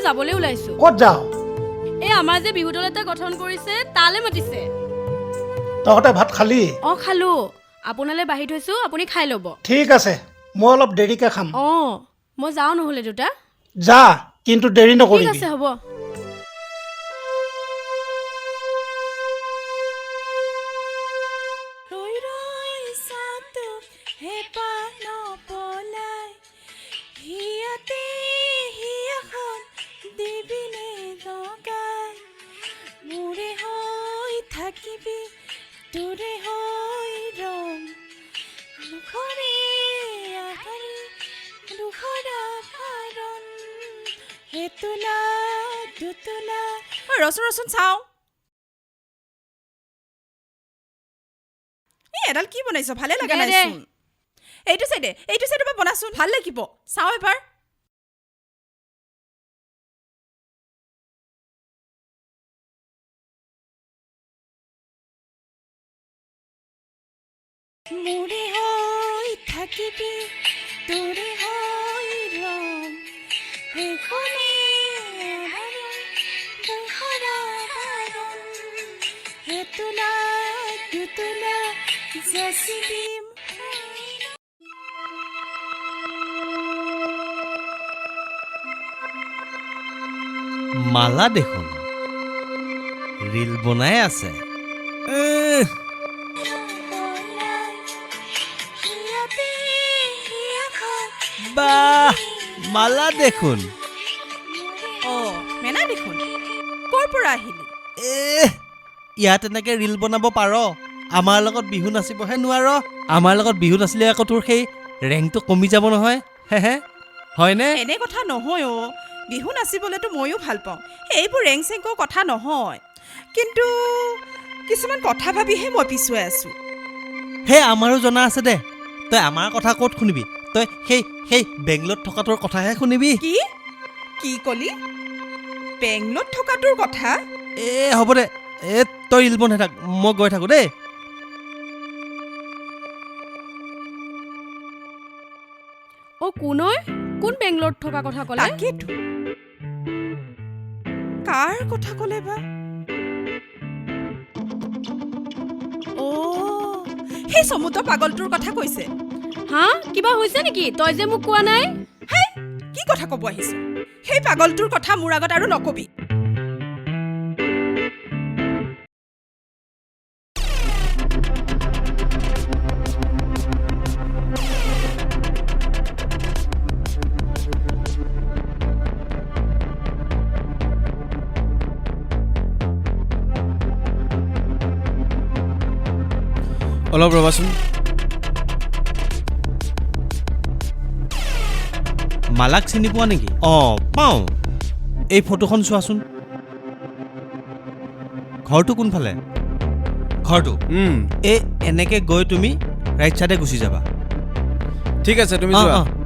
যাবলৈ ওলাইছো ক'ত যাও এই আমাৰ যে বিহু দল এটা গঠন কৰিছে তালে মাতিছে তহঁতে ভাত খালি খালো আপোনালৈ বাঢ়ি থৈছো আপুনি খাই ল'ব ঠিক আছে মই অলপ দেৰিকে খাম মই যাওঁ নহ'লে দুটা যা কিন্তু দেৰি ঠিক নকৰিবি আছে হ'ব ৰচোন চাওঁ এডাল কি বনাইছ ভালে লগা নাইচোন এইটো চাইডে পৰা বনাচোন ভাল লাগিব চাওঁ এবাৰ মোৰে হৈ থাকিবি তোৰে হৈ ৰম সেইখনে হেতুলা দুতুলা জেচিবিম মালা দেখোন ৰীল বনাই আছে বাহ মালা দেখোন মেনা দেখোন ক'ৰ পৰা আহিলি ইয়াত এনেকে ৰীল বনাব পাৰ আমাৰ লগত বিহু নাচিবহে নোৱাৰ আমাৰ লগত বিহু নাচিলে আকৌ তোৰ সেই ৰেংকটো কমি যাব নহয় হে হয়নে এনে কথা নহয় বিহু নাচিবলেতো ময়ো ভাল পাওঁ এইবোৰ ৰেংক চেংকৰ কথা নহয় কিন্তু কিছুমান কথা ভাবিহে মই পিছুৱাই আছো হে আমাৰো জনা আছে দে তই আমাৰ কথা ক'ত শুনিবি তই সেই বেংগলত থকা তোৰ কথাহে শুনিবি কি কলি বেংগলত থকা তোৰ কথা হ'ব দে তই ৰীল বনাই থাক মই গৈ থাকো দেই কোন বেংগলত থকা কথা ক'লে তাকেতো কাৰ কথা ক'লে বা সেই সমুদ্ৰ পাগলটোৰ কথা কৈছে কিবা হৈছে নেকি তই যে মোক কোৱা নাই কি কথা ক'ব আহিছ সেই পাগলটোৰ কথা মোৰ আগত আৰু নকবি অলপ ৰবাচোন মালাক চিনি পোৱা নেকি পাওঁ এই ফটোখন চোৱাচোন ঘৰটো কোনফালে ঘৰটো এনেকে গৈ তুমি ৰাইট চাইডে গুচি যাবা ঠিক আছে তুমি যোৱা